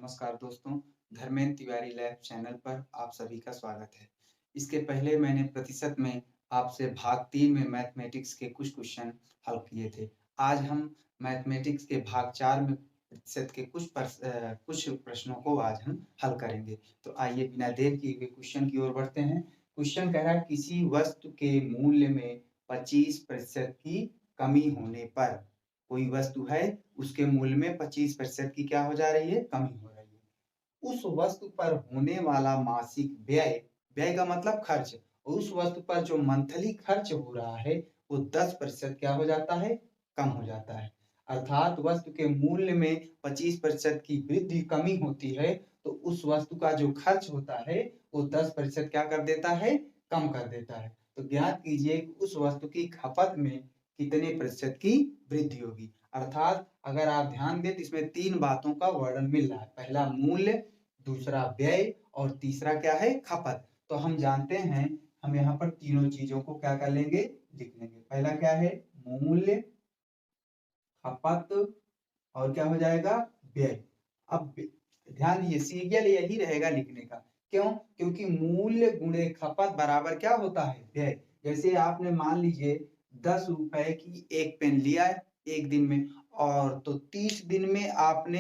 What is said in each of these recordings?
नमस्कार दोस्तों, Dharmendra Tiwari lab channel पर आप सभी का स्वागत है। इसके पहले मैंने प्रतिशत में आपसे भाग 3 में मैथमेटिक्स के कुछ क्वेश्चन हल किए थे। आज हम मैथमेटिक्स के भाग 4 में प्रतिशत के कुछ प्रश्नों को आज हम हल करेंगे। तो आइए बिना देर किए हुए क्वेश्चन की ओर बढ़ते हैं। क्वेश्चन कह रहा है किसी वस्तु के मूल्य में 25% की कमी होने पर कोई वस्तु है, उसके मूल्य में 25% की क्या हो जा रही है? कमी हो रही है। उस वस्तु पर होने वाला मासिक व्यय, व्यय का मतलब खर्च, और उस वस्तु पर जो मंथली खर्च हो रहा है, वो 10% क्या हो जाता है? कम हो जाता है। अर्थात वस्तु के मूल्य में 25% की वृद्धि कमी होती है, तो उस वस्तु का जो खर्च होता है, वो 10% क्या कर देता है? कम कर देता है। तो ज्ञात कीजिए कि उस वस्तु की खपत में कितने प्रतिशत की वृद्धि होगी। अर्थात अगर आप ध्यान दें तो इसमें 3 बातों का वर्णन मिल रहा है। पहला मूल्य, दूसरा व्यय और तीसरा क्या है? खपत। तो हम जानते हैं, हम यहाँ पर तीनों चीजों को क्या कर लेंगे? लिख लेंगे। पहला क्या है? मूल्य, खपत और क्या हो जाएगा? व्यय। अब ध्यान दीजिए, सीरियल यही रहेगा लिखने का। क्यों? क्योंकि मूल्य गुणे खपत बराबर क्या होता है? व्यय। जैसे आपने मान लीजिए 10 रुपए की एक पेन लिया है एक दिन में, और तो 30 दिन में आपने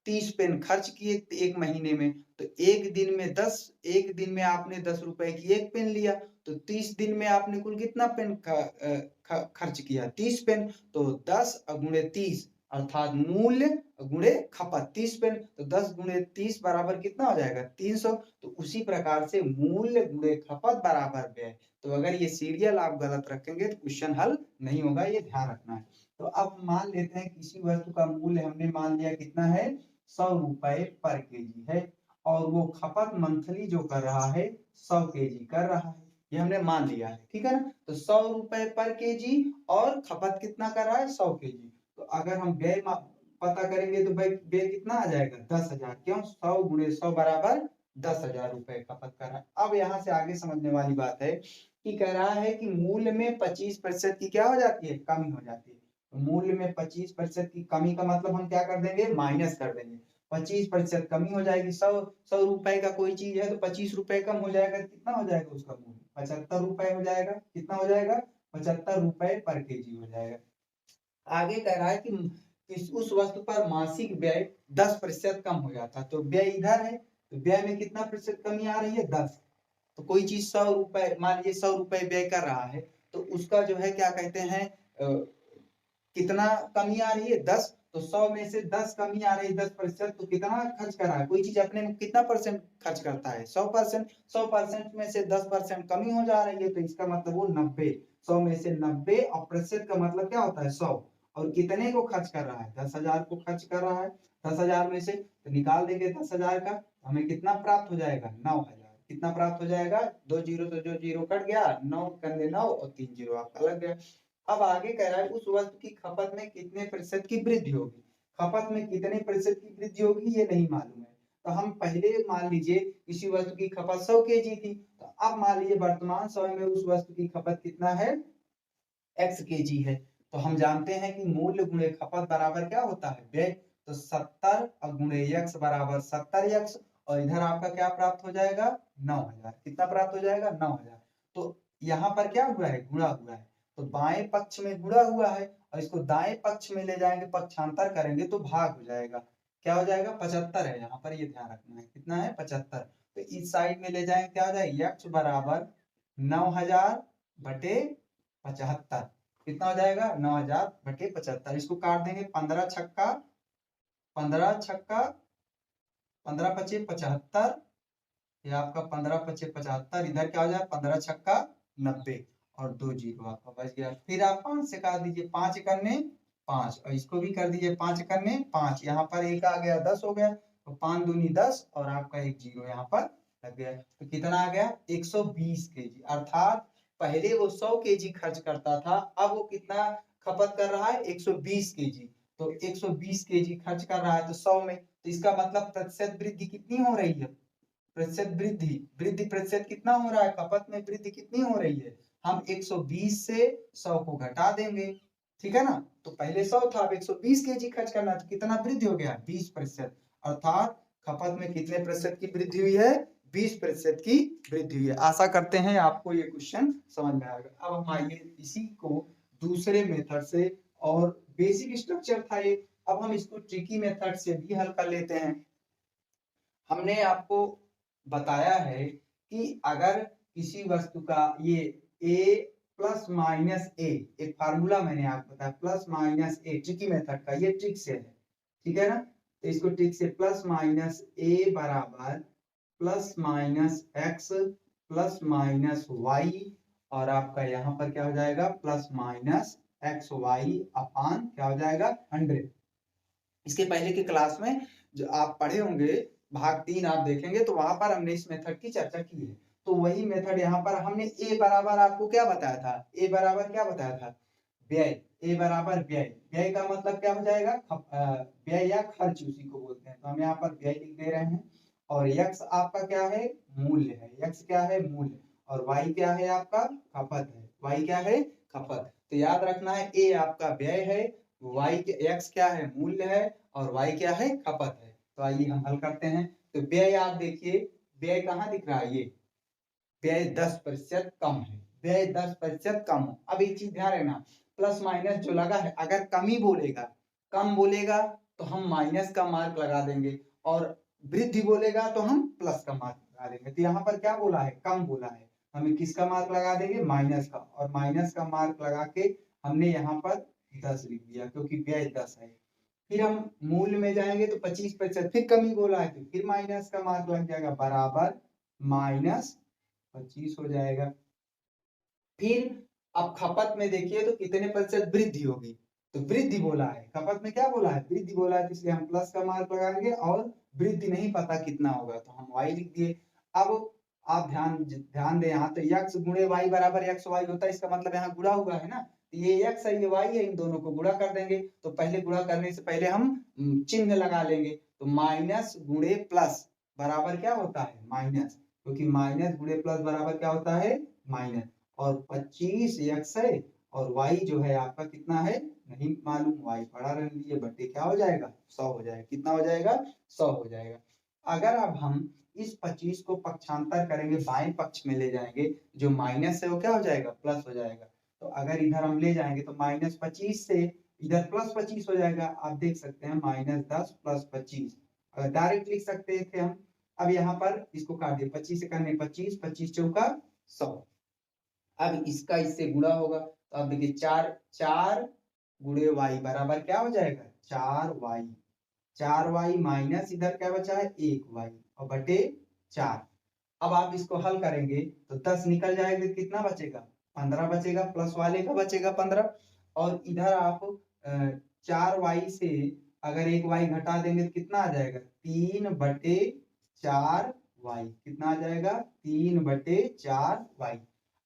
30 पेन खर्च किए एक महीने में, तो एक दिन में आपने 10 रुपए की एक पेन लिया, तो 30 दिन में आपने कुल कितना पेन खर्च किया? 30 पेन। तो 10 गुणे 30 अर्थात मूल्य गुणे खपत 30 पेन, तो 10 गुणे 30 बराबर कितना हो जाएगा? 300। तो उसी प्रकार से मूल्य गुणे खपत बराबर व्यय। तो अगर ये सीरियल आप गलत रखेंगे तो क्वेश्चन हल नहीं होगा, ये ध्यान रखना है। तो अब मान लेते हैं किसी वस्तु का मूल्य हमने मान लिया कितना है? 100 रुपए पर केजी है, और वो खपत मंथली जो कर रहा है 100 केजी कर रहा है, ये हमने मान लिया है। ठीक है ना? तो 100 रुपए पर केजी और खपत कितना कर रहा है? 100 केजी। तो अगर हम व्यय पता करेंगे तो व्यय कितना आ जाएगा? 10,000। क्यों? 100 गुणे 100 बराबर 10,000 रुपए खपत कर रहा है। अब यहाँ से आगे समझने वाली बात है कि कह रहा है कि मूल्य में 25% की क्या हो जाती है? कमी हो जाती है। तो मूल्य में 25% की कमी का मतलब हम क्या कर देंगे? माइनस कर देंगे। 25% कमी हो जाएगी। 100 रुपए का कोई चीज है तो 25 रुपए कम हो जाएगा, कितना हो जाएगा उसका मूल्य? 75 रुपए हो जाएगा। कितना हो जाएगा? 75 रुपए पर केजी हो जाएगा। आगे कह रहा है कि उस वस्तु पर मासिक व्यय 10% कम हो जाता है। तो व्यय इधर है, तो व्यय में कितना प्रतिशत कमी आ रही है? 10। तो कोई चीज 100 रुपए, मान लीजिए 100 रुपए व्यय कर रहा है, तो उसका जो है क्या कहते हैं, कितना कमी आ रही है? 10। तो 100 में से 10 कमी आ रही है, 10%, तो कितना खर्च कर रहा है? कोई चीज अपने में कितना परसेंट खर्च करता है? 100%। 100% में से 10% कमी हो जा रही है, तो इसका मतलब वो 90। 100 में से 90, और प्रतिशत का मतलब क्या होता है? 100। और कितने को खर्च कर रहा है? 10,000 को खर्च कर रहा है। 10,000 में से तो निकाल देंगे 10,000 का, हमें कितना प्राप्त हो जाएगा? 9,000। कितना प्राप्त हो जाएगा? 2 जीरो तो जो जीरो कट गया, 9 कंधे 9 और 3 जीरो आपका लग गया। अब आगे कह रहा है उस वस्तु की खपत में कितने प्रतिशत की वृद्धि होगी। खपत में कितने प्रतिशत की वृद्धि होगी ये नहीं मालूम है। तो हम पहले मान लीजिए किसी वस्तु की खपत 100 केजी थी, तो अब मान लीजिए वर्तमान समय में उस वस्तु की खपत कितना है? x केजी है। तो हम जानते हैं कि मूल्य गुणे खपत बराबर क्या होता है? व्यय। तो 70 और गुणे x बराबर 70x, और इधर आपका क्या प्राप्त हो जाएगा? 9,000। कितना प्राप्त हो जाएगा? 9,000। तो यहाँ पर क्या हुआ है? गुणा हुआ है। तो बाएं पक्ष में गुणा हुआ है, और इसको दाएं पक्ष में ले जाएंगे, पक्षांतर करेंगे तो भाग हो जाएगा। क्या हो जाएगा? 75 है यहाँ पर, ये ध्यान रखना है। कितना है? 75। तो इस साइड में ले जाएंगे, क्या हो जाएगा? x बराबर 9,000 बटे 75। कितना हो जाएगा? 9,000 बटे 75। इसको काट देंगे, 15 छक्का 15 छक्का 15 पचे 75, ये आपका 15 पचे 75, इधर क्या हो जाए? 15 छक्का 90, और 2 जीरो आपका बच गया। फिर आप 5 से काट दीजिए, 5 करने 5, और इसको भी कर दीजिए 5 करने 5। यहाँ पर एक आ गया, 10 हो गया, तो 5 दूनी 10, और आपका एक जीरो यहाँ पर लग गया। तो कितना आ गया? 120 केजी। अर्थात पहले वो 100 केजी खर्च करता था, अब वो कितना खपत कर रहा है? 120 केजी। तो 120 केजी खर्च कर रहा है तो 100 में, तो इसका मतलब प्रतिशत वृद्धि कितनी हो रही है? प्रतिशत वृद्धि, वृद्धि प्रतिशत कितना हो रहा है? खपत में वृद्धि कितनी हो रही है? हम 120 से 100 को घटा देंगे। ठीक है ना? तो पहले 100 था, अब 120 केजी खर्च करना, तो कितना वृद्धि हो गया? 20%। अर्थात खपत में कितने प्रतिशत की वृद्धि हुई है? 20% की वृद्धि हुई है। आशा करते हैं आपको ये क्वेश्चन समझ में आएगा। अब हम आइए इसी को दूसरे मेथड से, और बेसिक स्ट्रक्चर था ये, अब हम इसको ट्रिकी मेथड से भी हल कर लेते हैं। हमने आपको बताया है कि अगर किसी वस्तु का ये a प्लस माइनस ए, एक फार्मूला मैंने आपको बताया, प्लस माइनस ए ट्रिकी मेथड का, ये ट्रिक से है, ठीक है ना? तो इसको ट्रिक से प्लस माइनस ए बराबर plus minus X plus minus Y, और आपका यहाँ पर क्या हो जाएगा? Plus minus X Y upon क्या हो जाएगा? 100। इसके पहले की क्लास में जो आप पढ़े होंगे, भाग 3 आप देखेंगे तो वहां पर हमने इस मेथड की चर्चा की है। तो वही मेथड यहाँ पर हमने a बराबर आपको क्या बताया था? a बराबर क्या बताया था? व्यय। a बराबर व्यय। व्यय का मतलब क्या हो जाएगा? व्यय या खर्च उसी को बोलते हैं। तो हम यहाँ पर व्यय लिख दे रहे हैं, और x आपका क्या है? मूल्य है। x क्या है? मूल्य। और y क्या है? आपका खपत है। y क्या है? खपत। तो याद रखना है, a आपका व्यय है, y के x क्या है? मूल्य है, और y क्या है? खपत है। तो आइए हम हल करते हैं। तो व्यय आप देखिए, व्यय कहाँ दिख रहा है? ये व्यय 10% कम है। व्यय 10% कम हो। अब एक चीज ध्यान रखना, प्लस माइनस जो लगा है, अगर कमी बोलेगा, कम बोलेगा तो हम माइनस का मार्क लगा देंगे, और वृद्धि बोलेगा तो हम प्लस का मार्क लगा देंगे। तो यहाँ पर क्या बोला है? कम बोला है, हमें किसका मार्क लगा देंगे? माइनस का। और माइनस का मार्क लगा के हमने यहाँ पर 10 लिख दिया, क्योंकि व्यय 10 है। फिर हम मूल्य में जाएंगे तो 25%, फिर कमी बोला है तो फिर माइनस का मार्क लग जाएगा, बराबर माइनस 25 हो जाएगा। फिर अब खपत में देखिए तो कितने प्रतिशत वृद्धि होगी? तो वृद्धि बोला है, खपत में क्या बोला है? वृद्धि बोला है, तो इसलिए हम प्लस का मार्क लगाएंगे, और वृद्धि नहीं पता कितना होगा तो हम y लिख दिए। अब आप ध्यान दें, यहाँ तो x गुणे y बराबर x y होता है, इसका मतलब यहाँ गुणा हुआ है ना, तो ये x है ये y है, इन दोनों को गुणा कर देंगे। तो पहले गुणा करने से पहले हम चिन्ह लगा लेंगे, तो माइनस गुणे प्लस बराबर क्या होता है? माइनस, क्योंकि माइनस गुणे प्लस बराबर क्या होता है? माइनस। और 25 x है, और y जो है आपका कितना है? नहीं मालूम, y पढ़ा रह लीजिए, बट्टे क्या हो जाएगा? 100 हो जाएगा। कितना हो जाएगा? 100 हो जाएगा। अगर अब हम इस 25 को पक्षांतर करेंगे, बाएं पक्ष में ले जाएंगे, जो माइनस है वो क्या हो जाएगा? प्लस हो जाएगा। तो अगर इधर हम ले जाएंगे तो माइनस 25 से इधर प्लस 25 हो जाएगा। आप देख सकते हैं माइनस 10 प्लस 25, अगर डायरेक्ट लिख सकते थे हम। अब यहाँ पर इसको काट दिए, 25 से करने 25, 25 चौका 100। अब इसका इससे गुणा होगा, तो अब देखिए 4 गुणे y बराबर क्या हो जाएगा? 4y। 4y माइनस इधर क्या बचा है? 1y, और बटे 4। अब आप इसको हल करेंगे तो 10 निकल जाएगा, कितना बचेगा? 15 बचेगा, प्लस वाले का बचेगा 15। और इधर आप 4y से अगर 1y घटा देंगे तो कितना आ जाएगा? 3/4y। कितना आ जाएगा? 3/4y।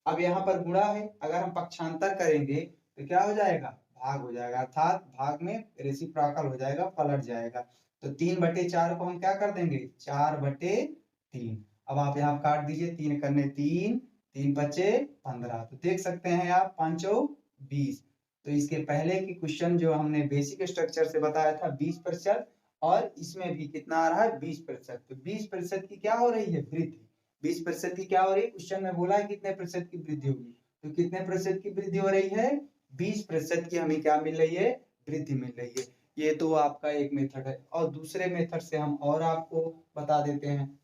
अब यहाँ पर गुणा है, अगर हम पक्षांतर करेंगे तो क्या हो जाएगा? भाग हो जाएगा, अर्थात भाग में रेसिप्रोकल हो जाएगा, पलट जाएगा। तो 3/4 को हम क्या कर देंगे? 4/3। अब आप यहाँ काट दीजिए, 3 करने 3, 3 बचे 15। तो देख सकते हैं आप 5 20। तो इसके पहले की क्वेश्चन जो हमने बेसिक स्ट्रक्चर से बताया था 20%, और इसमें भी कितना आ रहा है? 20%। तो 20% की क्या हो रही है? वृद्धि। 20% की क्या हो रही है? क्वेश्चन में बोला है कितने प्रतिशत की वृद्धि होगी, तो कितने प्रतिशत की वृद्धि हो रही है? 20% की हमें क्या मिल रही है? वृद्धि मिल रही है। ये तो आपका एक मेथड है, और दूसरे मेथड से हम और आपको बता देते हैं,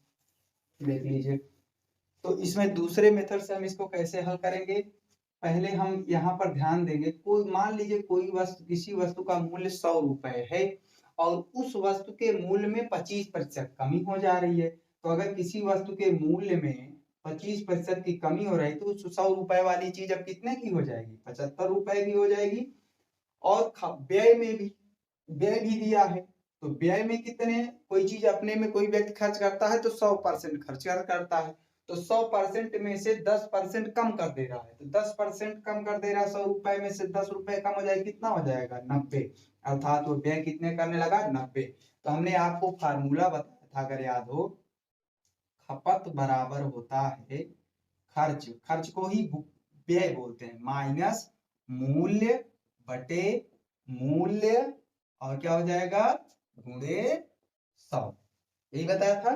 देख लीजिए। तो इसमें दूसरे मेथड से हम इसको कैसे हल करेंगे? पहले हम यहाँ पर ध्यान देंगे, कोई मान लीजिए कोई वस्तु, किसी वस्तु का मूल्य 100 रुपए है, और उस वस्तु के मूल्य में 25% कमी हो जा रही है। तो अगर किसी वस्तु के मूल्य में 25% की कमी हो रही है, तो उस 100 रुपए वाली चीज अब कितने की हो जाएगी? 75 रुपए की हो जाएगी। और व्यय में भी, व्यय भी दिया है, तो व्यय में कितने, कोई चीज अपने में कोई व्यक्ति खर्च करता है तो 100% खर्च करता है, तो 100% में से 10% कम कर दे रहा है, तो 10% कम कर दे रहा है। 100 रुपए में से 10 रुपए कम हो जाएगा, कितना हो जाएगा? 90। अर्थात वो व्यय कितने करने लगा? 90। तो हमने आपको फार्मूला बताया था, अगर याद हो, खपत बराबर होता है खर्च, खर्च को ही व्यय बोलते हैं, माइनस मूल्य बटे मूल्य, और क्या हो जाएगा? गुणे 100। यही बताया था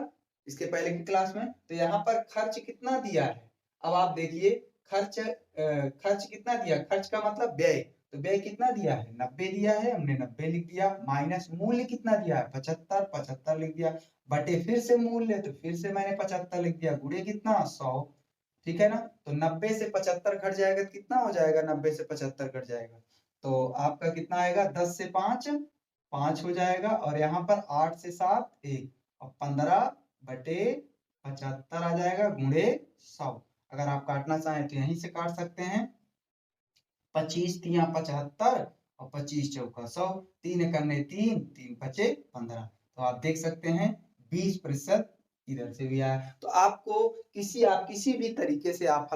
इसके पहले की क्लास में। तो यहाँ पर खर्च कितना दिया है, अब आप देखिए खर्च कितना दिया, खर्च का मतलब व्यय, तो व्यय कितना दिया है 90 दिया है, हमने 90 लिख दिया, माइनस मूल्य कितना दिया है 75, 75 लिख दिया, बटे फिर से मूल्य, तो फिर से मैंने 75 लिख दिया, गुणे कितना 100, ठीक है ना। तो 90 से 75 घट जाएगा तो कितना हो जाएगा, 90 से 75 घट जाएगा तो आपका कितना आएगा 10 से 5 5 हो जाएगा, और यहाँ पर 8 से 7 1, और 15 बटे 75 आ जाएगा गुणे 100। अगर आप काटना चाहें तो यहीं से काट सकते हैं, 25 तिया 75 और 25 चौका 100, 3 करने 3 3 बचे 15, तो आप देख सकते हैं 20% इधर से भी आया। तो आपको आप किसी भी तरीके से आप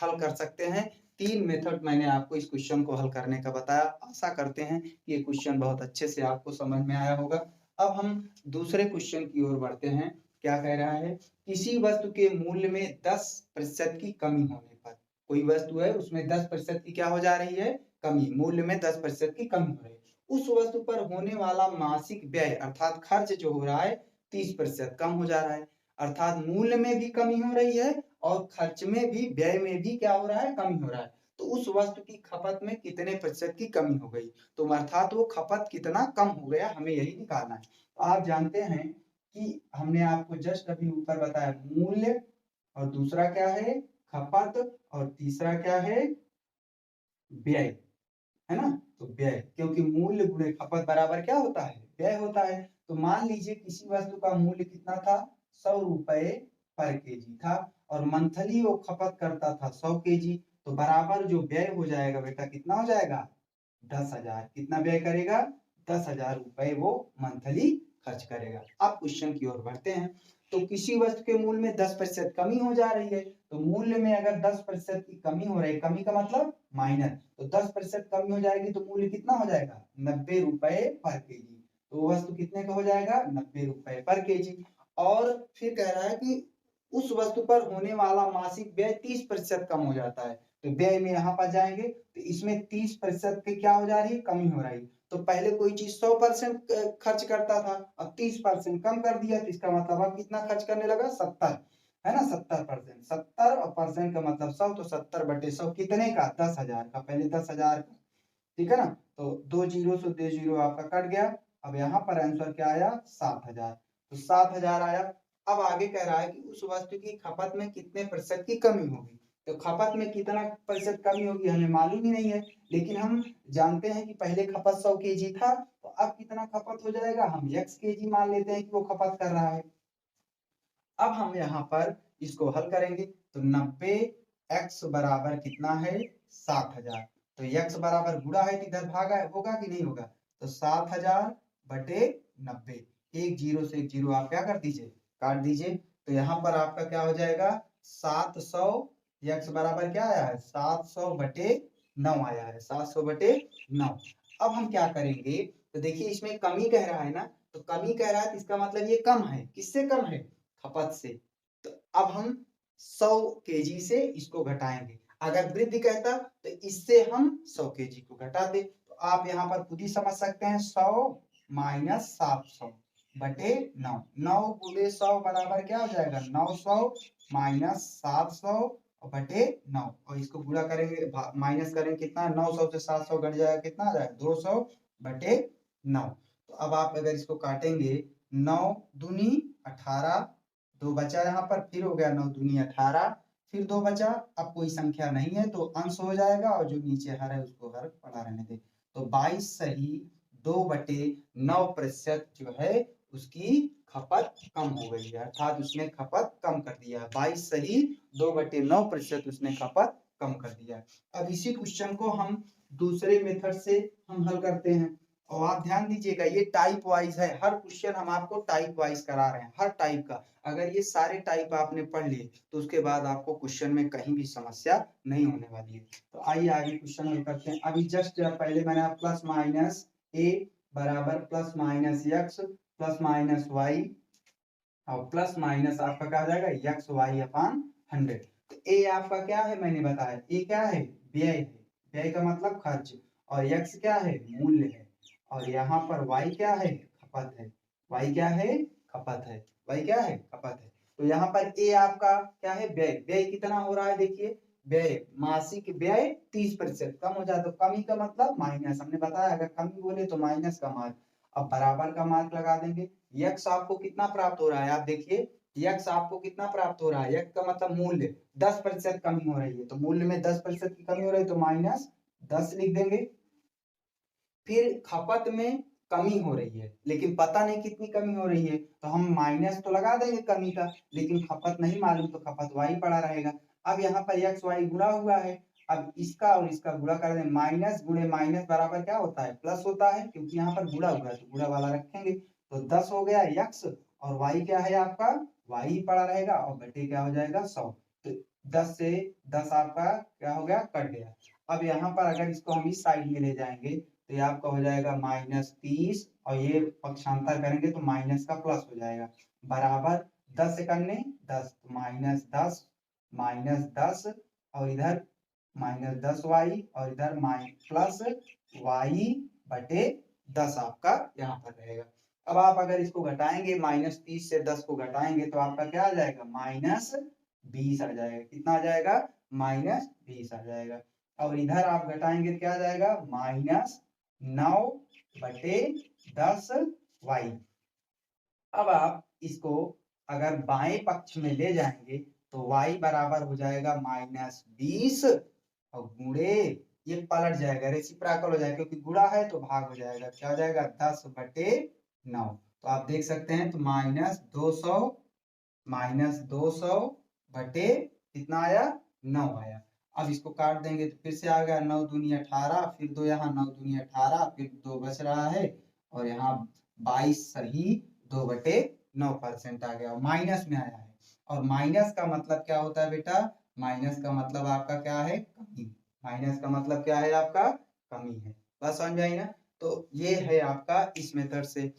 हल कर सकते हैं। 3 मेथड मैंने आपको इस क्वेश्चन को हल करने का बताया। आशा करते हैं कि ये क्वेश्चन बहुत अच्छे से आपको समझ में आया होगा। अब हम दूसरे क्वेश्चन की ओर बढ़ते हैं। क्या कह रहा है, किसी वस्तु के मूल्य में 10% की कमी होने पर, कोई वस्तु है उसमें 10% की क्या हो जा रही है, कमी, मूल्य में 10% की कमी हो रही है, उस वस्तु पर होने वाला मासिक व्यय अर्थात खर्च जो हो रहा है 30% कम हो जा रहा है, अर्थात मूल्य में भी कमी हो रही है और खर्च में भी, व्यय में भी क्या हो रहा है, कमी हो रहा है। तो उस वस्तु की खपत में कितने प्रतिशत की कमी हो गई, तो अर्थात वो खपत कितना कम हो गया, हमें यही निकालना है। तो आप जानते हैं कि हमने आपको जस्ट अभी ऊपर बताया मूल्य, और दूसरा क्या है खपत, और तीसरा क्या है व्यय, है ना। तो व्यय, क्योंकि मूल्य गुणे खपत बराबर क्या होता है, व्यय होता है। तो मान लीजिए किसी वस्तु का मूल्य कितना था, 100 रुपए पर केजी था, और मंथली वो खपत करता था 100 केजी, तो बराबर जो व्यय हो जाएगा बेटा कितना हो जाएगा 10,000, कितना व्यय करेगा 10,000 रुपए वो मंथली खर्च करेगा। अब क्वेश्चन की ओर बढ़ते हैं। तो किसी वस्तु के मूल्य में 10% कमी हो जा रही है, तो मूल्य में अगर 10% की कमी हो रही है, कमी का मतलब माइनस, तो 10% कमी हो जाएगी तो मूल्य कितना हो जाएगा 90 रुपए पर केजी, तो वस्तु कितने का हो जाएगा 90 रुपए पर केजी। और फिर कह रहा है कि उस वस्तु पर होने वाला मासिक व्यय 30% कम हो जाता है, तो व्यय में यहाँ पर जाएंगे तो इसमें 30% की क्या हो जा रही है, कमी हो रही है। तो पहले कोई चीज 100% खर्च करता था, अब 30% कम कर दिया, तो इसका मतलब अब कितना खर्च करने लगा 70, है ना 70%, 70 और परसेंट का मतलब 100, तो 70 बटे 100 कितने का 10,000 का, पहले 10,000 का, ठीक है ना। तो 2 जीरो से 2 जीरो आपका कट गया, अब यहाँ पर आंसर क्या आया 7,000, तो 7,000 आया। अब आगे कह रहा है कि उस वस्तु की खपत में कितने प्रतिशत की कमी होगी, तो खपत में कितना प्रतिशत कमी होगी हमें मालूम ही नहीं है, लेकिन हम जानते हैं कि पहले खपत 100 केजी था, तो अब कितना खपत हो जाएगा, हम x केजी मान लेते हैं कि वो खपत कर रहा है। अब हम यहाँ पर इसको हल करेंगे, तो 90 x बराबर कितना है 7,000, तो x बराबर गुणा है तो इधर भागा है, होगा कि नहीं होगा, तो 7,000 बटे 90, एक जीरो से एक जीरो आप क्या कर दीजिए काट दीजिए, तो यहाँ पर आपका क्या हो जाएगा 700, x बराबर क्या आया है 700 बटे 9 आया है, 700 बटे 9। अब हम क्या करेंगे, तो देखिए इसमें कमी कह रहा है ना, तो कमी कह रहा है तो इसका मतलब ये कम है, किससे कम है खपत से, तो अब हम 100 केजी से इसको घटाएंगे, अगर वृद्धि कहता तो इससे हम 100 केजी को घटा दे, तो आप यहाँ पर खुद ही समझ सकते हैं 100 माइनस 700 बटे 9, 9 गुणे 100 बराबर क्या हो जाएगा 900 माइनस 700 बटे 9, और इसको गुणा करेंगे माइनस करेंगे कितना 900 से 700 घट जाएगा, कितना आ जाएगा 200 बटे 9। तो अब आप अगर इसको काटेंगे 9 दूनी 18, दो बचा यहाँ पर, फिर हो गया 9 दूनी 18, फिर 2 बचा, अब कोई संख्या नहीं है तो अंश हो जाएगा, और जो नीचे हर है उसको हर पड़ा रहने दे, तो 22 सही 2/9% जो है उसकी खपत कम हो गई है, अर्थात उसने खपत कम कर दिया, 22 सही 2/9% उसने खपत कम कर दिया। अब इसी क्वेश्चन को हम दूसरे मेथड से हम हल करते हैं, और आप ध्यान दीजिएगा ये टाइप वाइज है, हर क्वेश्चन हम आपको टाइप वाइज करा रहे हैं, हर टाइप का, अगर ये सारे टाइप आपने पढ़ लिए तो उसके बाद आपको क्वेश्चन में कहीं भी समस्या नहीं होने वाली है। तो आइए आगे क्वेश्चन हल करते हैं। अभी जस्ट पहले मैंने प्लस माइनस ए बराबर plus minus X plus minus Y, और प्लस माइनस आपका क्या आ जाएगा एक्स वाई अपान 100, तो ए आपका क्या है मैंने बताया, ए क्या है व्यय है, व्यय का मतलब खर्च, और एक्स क्या है मूल्य है, और यहाँ पर y क्या है खपत है, y क्या है खपत है, वाई क्या है, खपत है। तो यहाँ पर ए आपका क्या है, व्यय। व्यय कितना हो रहा है, देखिए व्यय, मासिक व्यय 30% कम हो जाए तो कमी का मतलब माइनस, हमने बताया अगर कमी बोले तो माइनस का मार्क। अब बराबर का मार्क लगा देंगे। यक्स आपको कितना प्राप्त हो रहा है, आप देखिए यक्स आपको कितना प्राप्त हो रहा है, यक्स का मतलब मूल्य 10% कमी हो रही है, तो मूल्य में 10% की कमी हो रही है तो -10 लिख देंगे। फिर खपत में कमी हो रही है लेकिन पता नहीं कितनी कमी हो रही है, तो हम माइनस तो लगा देंगे कमी का, लेकिन खपत नहीं मालूम तो खपत वाई पड़ा रहेगा। अब यहाँ पर एक्स वाई गुणा हुआ है, अब इसका और इसका गुणा कर दें, माइनस गुणे माइनस बराबर क्या होता है, प्लस होता है, क्योंकि यहाँ पर गुणा हुआ है तो गुणा वाला रखेंगे। तो 10 हो गया एक्स, और वाई क्या है आपका, वाई ही पड़ा रहेगा, और बटे क्या हो जाएगा 100। तो 10 से 10 आपका क्या हो गया, कट गया। अब यहाँ पर अगर इसको हम इस साइड में ले जाएंगे तो ये आपका हो जाएगा -30, और ये पक्षांतर करेंगे तो माइनस का प्लस हो जाएगा, बराबर 10 से करने 10, तो -10 -10, और इधर -10 वाई, और इधर प्लस वाई बटे 10 आपका यहाँ पर रहेगा। अब आप अगर इसको घटाएंगे, -30 से 10 को घटाएंगे तो आपका क्या आ जाएगा, -20 आ जाएगा। कितना आ जाएगा, -20 आ जाएगा। और इधर आप घटाएंगे तो क्या आ जाएगा, -9 बटे 10 वाई। अब आप इसको अगर बाएं पक्ष में ले जाएंगे तो y बराबर हो जाएगा -20, और गुणे ये पलट जाएगा, रेसिप्रोकल हो जाएगा, क्योंकि गुणा है तो भाग हो जाएगा, क्या हो जाएगा 10 बटे 9। तो आप देख सकते हैं, तो -200 बटे कितना आया, 9 आया। अब इसको काट देंगे तो फिर से आ गया 9 दूनी 18, फिर 2 यहाँ 9 दूनी 18, फिर 2 बच रहा है, और यहाँ 22 सही 2/9% आ गया, और माइनस में आया है। और माइनस का मतलब क्या होता है बेटा, माइनस का मतलब आपका क्या है, कमी। माइनस का मतलब क्या है आपका, कमी है। बस समझ आई ना। तो ये है आपका इस मेथड से।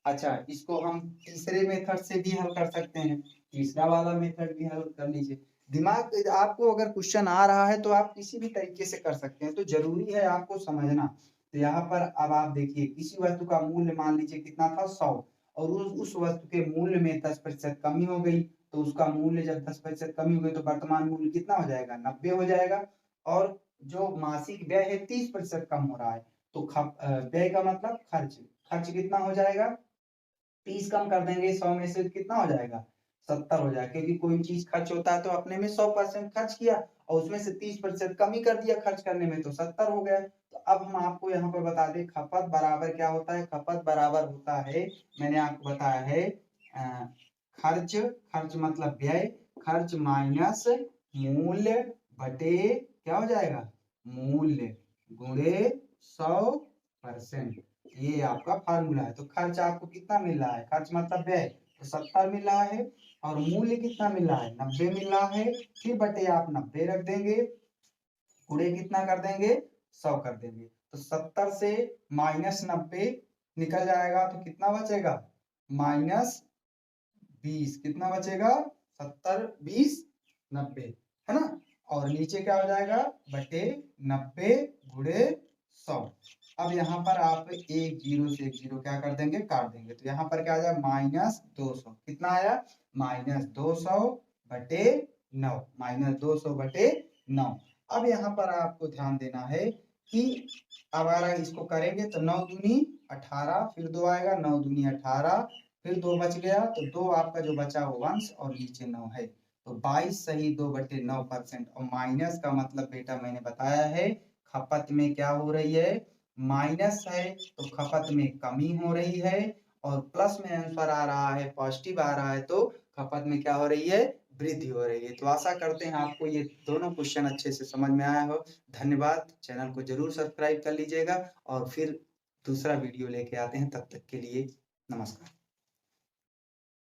अच्छा, इसको हम तीसरे मेथड से भी हल कर सकते हैं, तीसरा वाला मेथड भी हल कर लीजिए। दिमाग आपको अगर क्वेश्चन आ रहा है तो आप किसी भी तरीके से कर सकते हैं, तो जरूरी है आपको समझना। तो यहाँ पर अब आप देखिए, किसी वस्तु का मूल्य मान लीजिए कितना था 100, और उस वस्तु के मूल्य में 10% कमी हो गई, तो उसका मूल्य जब 10% कमी हो गई तो वर्तमान मूल्य कितना हो जाएगा, 90 हो जाएगा। और जो मासिक व्यय है 30% कम हो रहा है, तो व्यय का मतलब खर्च, खर्च कितना हो जाएगा, 30 कम कर देंगे 100 में से, कितना हो जाएगा, 70 हो जाएगा, क्योंकि कोई चीज खर्च होता है तो अपने में 100% खर्च किया, और उसमें से 30% कमी कर दिया खर्च करने में, तो 70 हो गया। तो अब हम आपको यहाँ पर बता दें, खपत बराबर क्या होता है, खपत बराबर होता है, मैंने आपको बताया है, खर्च, खर्च मतलब व्यय, खर्च माइनस मूल्य बटे क्या हो जाएगा, मूल्य गुणे 100%। ये आपका फार्मूला है। तो खर्च आपको कितना मिल रहा है, खर्च मतलब व्यय, तो 70 मिल रहा है, और मूल्य कितना मिल रहा है, 90 मिल रहा है। फिर बटे आप 90 रख देंगे, गुणे कितना कर देंगे, 100 कर देंगे, तो 70 से -90 निकल जाएगा, तो कितना बचेगा, -20, कितना बचेगा, 70 20 90, है ना। और नीचे क्या हो जाएगा, बटे 90 गुणे 100। अब यहाँ पर आप एक जीरो से एक जीरो क्या कर देंगे, काट देंगे, तो यहाँ पर क्या आ जाएगा, -200, कितना आया, -200 बटे 9, -200 बटे 9। अब यहाँ पर आपको ध्यान देना है कि अब अगर इसको करेंगे तो 9 दूनी 18, फिर 2 आएगा, 9 दूनी 18, फिर 2 बच गया, तो 2 आपका जो बचा वो वंश, और नीचे 9 है, तो 22 सही 2/9%। और माइनस का मतलब बेटा मैंने बताया है, खपत में क्या हो रही है, माइनस है तो खपत में कमी हो रही है, और प्लस में आंसर आ रहा है, पॉजिटिव आ रहा है, तो खपत में क्या हो रही है, वृद्धि हो रही है। तो आशा करते हैं आपको ये दोनों क्वेश्चन अच्छे से समझ में आया हो। धन्यवाद, चैनल को जरूर सब्सक्राइब कर लीजिएगा, और फिर दूसरा वीडियो लेके आते हैं, तब तक के लिए नमस्कार।